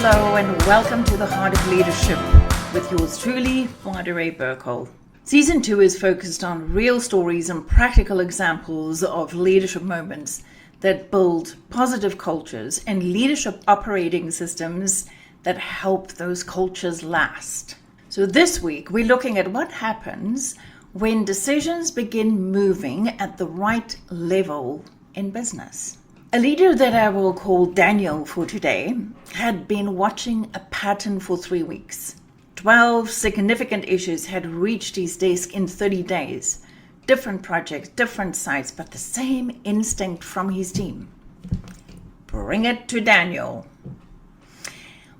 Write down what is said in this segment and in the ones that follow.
Hello and welcome to the Heart of Leadership with yours truly, Marderé Birkill. Season 2 is focused on real stories and practical examples of leadership moments that build positive cultures and leadership operating systems that help those cultures last. So this week we're looking at what happens when decisions begin moving at the right level in business. A leader that I will call Daniel for today had been watching a pattern for 3 weeks. 12 significant issues had reached his desk in 30 days. Different projects, different sites, but the same instinct from his team. Bring it to Daniel.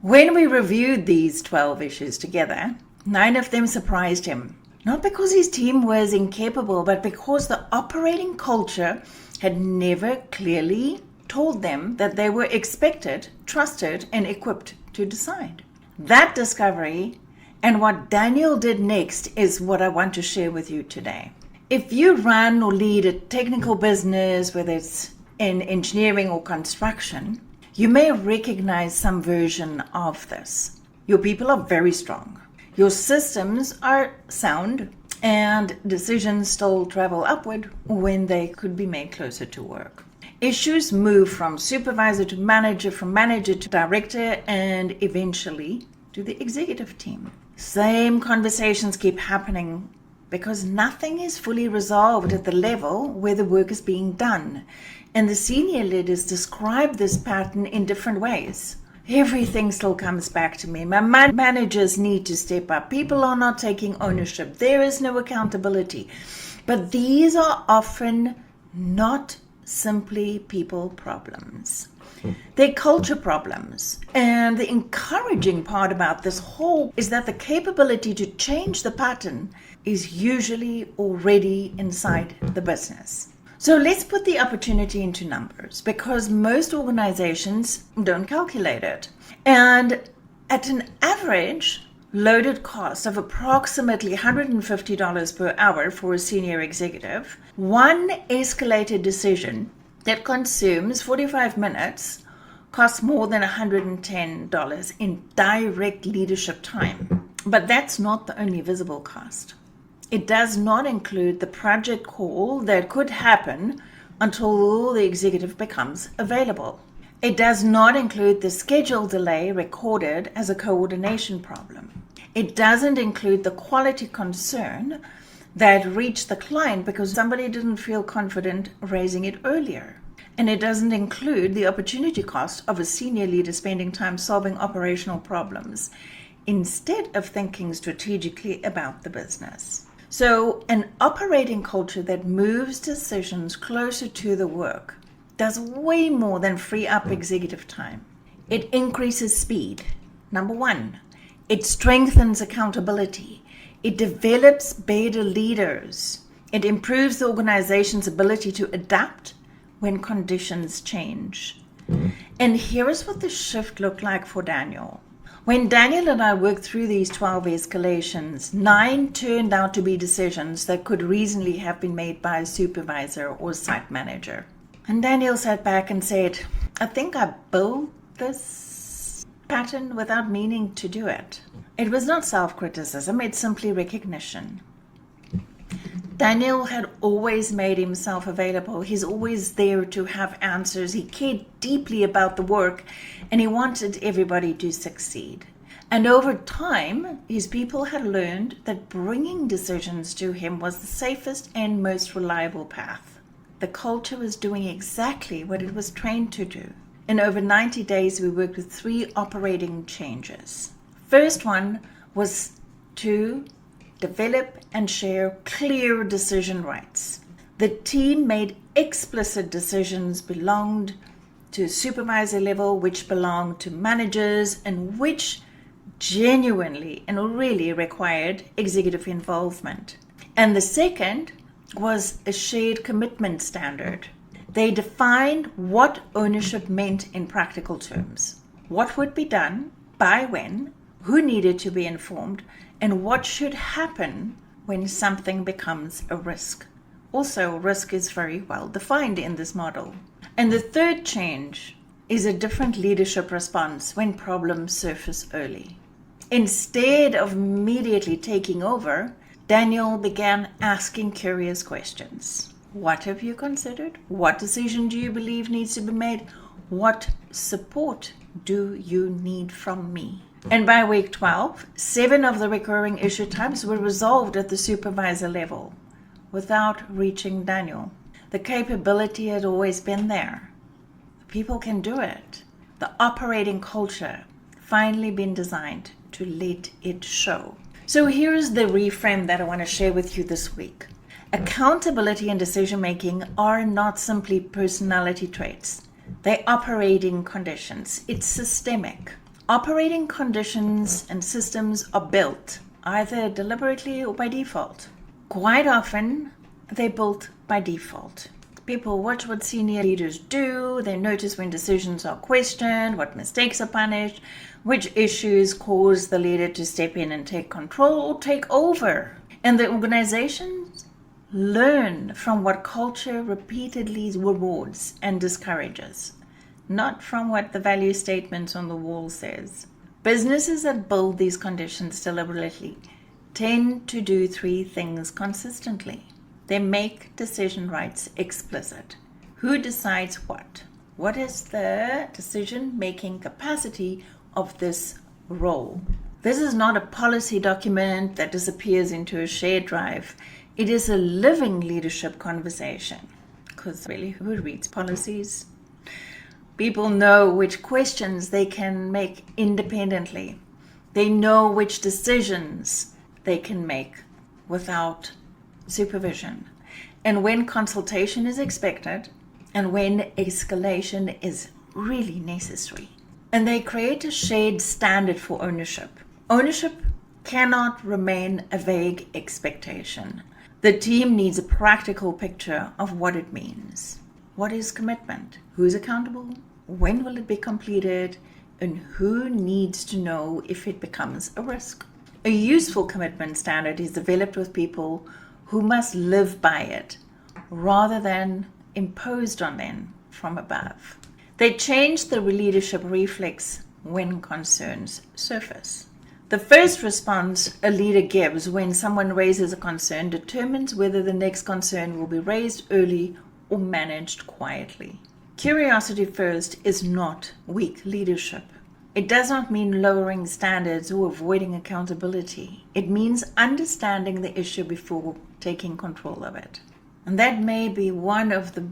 When we reviewed these 12 issues together, 9 of them surprised him. Not because his team was incapable, but because the operating culture had never clearly told them that they were expected, trusted, and equipped to decide. That discovery and what Daniel did next is what I want to share with you today. If you run or lead a technical business, whether it's in engineering or construction, you may recognize some version of this. Your people are very strong. Your systems are sound, and decisions still travel upward when they could be made closer to work. Issues move from supervisor to manager, from manager to director, and eventually to the executive team. Same conversations keep happening because nothing is fully resolved at the level where the work is being done. And the senior leaders describe this pattern in different ways. Everything still comes back to me. My managers need to step up. People are not taking ownership. There is no accountability. But these are often not simply people problems. They're culture problems. And the encouraging part about this whole is that the capability to change the pattern is usually already inside the business. So let's put the opportunity into numbers, because most organizations don't calculate it. And at an average loaded cost of approximately $150 per hour for a senior executive, one escalated decision that consumes 45 minutes costs more than $110 in direct leadership time. But that's not the only visible cost. It does not include the project call that could happen until the executive becomes available. It does not include the schedule delay recorded as a coordination problem. It doesn't include the quality concern that reached the client because somebody didn't feel confident raising it earlier. And it doesn't include the opportunity cost of a senior leader spending time solving operational problems instead of thinking strategically about the business. So an operating culture that moves decisions closer to the work does way more than free up executive time. It increases speed. Number 1, it strengthens accountability. It develops better leaders. It improves the organization's ability to adapt when conditions change. And here is what the shift looked like for Daniel. When Daniel and I worked through these 12 escalations, 9 turned out to be decisions that could reasonably have been made by a supervisor or site manager. And Daniel sat back and said, I think I built this pattern without meaning to do it. It was not self-criticism, it's simply recognition. Daniel had always made himself available. He's always there to have answers. He cared deeply about the work and he wanted everybody to succeed. And over time, his people had learned that bringing decisions to him was the safest and most reliable path. The culture was doing exactly what it was trained to do. In over 90 days, we worked with 3 operating changes. First one was to develop and share clear decision rights. The team made explicit decisions belonged to supervisor level, which belonged to managers, and which genuinely and really required executive involvement. And the second was a shared commitment standard. They defined what ownership meant in practical terms. What would be done, by when, who needed to be informed, and what should happen when something becomes a risk. Also, risk is very well defined in this model. And the third change is a different leadership response when problems surface early. Instead of immediately taking over, Daniel began asking curious questions. What have you considered? What decision do you believe needs to be made? What support do you need from me? And by week 12, 7 of the recurring issue types were resolved at the supervisor level without reaching Daniel. The capability had always been there. People can do it. The operating culture finally been designed to let it show. So here's the reframe that I want to share with you this week. Accountability and decision making are not simply personality traits. They're operating conditions. It's systemic. Operating conditions and systems are built either deliberately or by default. Quite often, they're built by default. People watch what senior leaders do. They notice when decisions are questioned, what mistakes are punished, which issues cause the leader to step in and take control or take over. And the organizations learn from what culture repeatedly rewards and discourages, not from what the value statements on the wall says. Businesses that build these conditions deliberately tend to do 3 things consistently. They make decision rights explicit. Who decides what? What is the decision-making capacity of this role? This is not a policy document that disappears into a shared drive. It is a living leadership conversation. Because really, who reads policies? People know which questions they can make independently. They know which decisions they can make without supervision, and when consultation is expected, and when escalation is really necessary. And they create a shared standard for ownership. Ownership cannot remain a vague expectation. The team needs a practical picture of what it means. What is commitment? Who's accountable? When will it be completed? And who needs to know if it becomes a risk? A useful commitment standard is developed with people who must live by it rather than imposed on them from above. They change the leadership reflex when concerns surface. The first response a leader gives when someone raises a concern determines whether the next concern will be raised early or managed quietly. Curiosity first is not weak leadership. It does not mean lowering standards or avoiding accountability. It means understanding the issue before taking control of it. And that may be one of the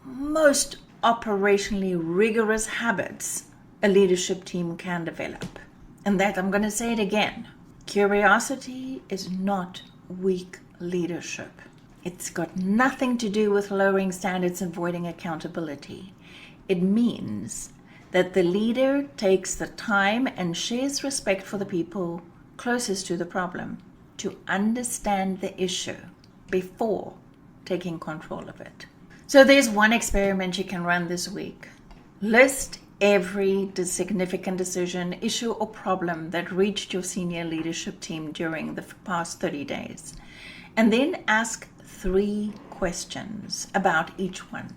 most operationally rigorous habits a leadership team can develop. And that, I'm going to say it again, curiosity is not weak leadership. It's got nothing to do with lowering standards and avoiding accountability. It means that the leader takes the time and shares respect for the people closest to the problem to understand the issue before taking control of it. So there's one experiment you can run this week. List every significant decision, issue, or problem that reached your senior leadership team during the past 30 days. And then ask 3 questions about each one.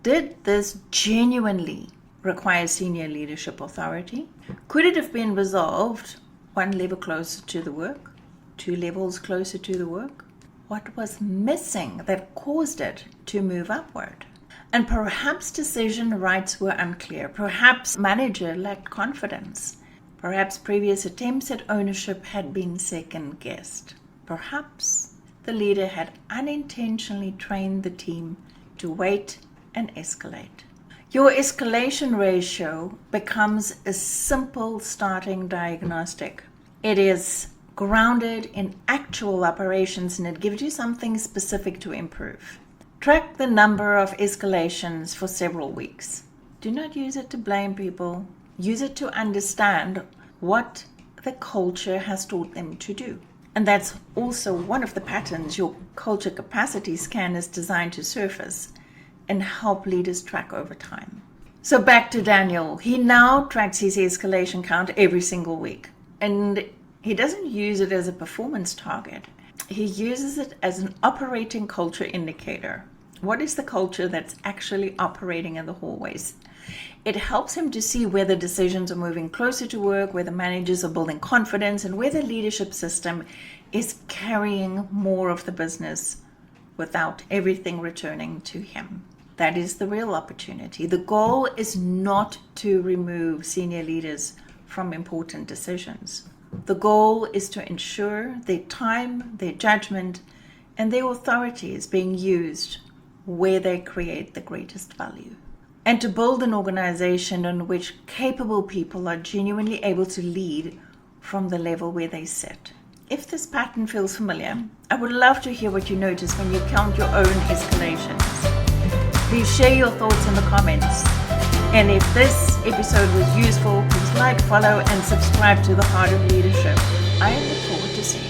Did this genuinely require senior leadership authority? Could it have been resolved 1 level closer to the work? 2 levels closer to the work? What was missing that caused it to move upward? And perhaps decision rights were unclear. Perhaps manager lacked confidence. Perhaps previous attempts at ownership had been second-guessed. Perhaps the leader had unintentionally trained the team to wait and escalate. Your escalation ratio becomes a simple starting diagnostic. It is grounded in actual operations and it gives you something specific to improve. Track the number of escalations for several weeks. Do not use it to blame people. Use it to understand what the culture has taught them to do. And that's also one of the patterns your culture capacity scan is designed to surface and help leaders track over time. So back to Daniel. He now tracks his escalation count every single week. And he doesn't use it as a performance target. He uses it as an operating culture indicator. What is the culture that's actually operating in the hallways? It helps him to see whether decisions are moving closer to work, whether managers are building confidence, and whether the leadership system is carrying more of the business without everything returning to him. That is the real opportunity. The goal is not to remove senior leaders from important decisions. The goal is to ensure their time, their judgment, and their authority is being used where they create the greatest value. And to build an organization in which capable people are genuinely able to lead from the level where they sit. If this pattern feels familiar, I would love to hear what you notice when you count your own escalations. Please share your thoughts in the comments. And if this episode was useful, please like, follow, and subscribe to The Heart of Leadership. I look forward to seeing you.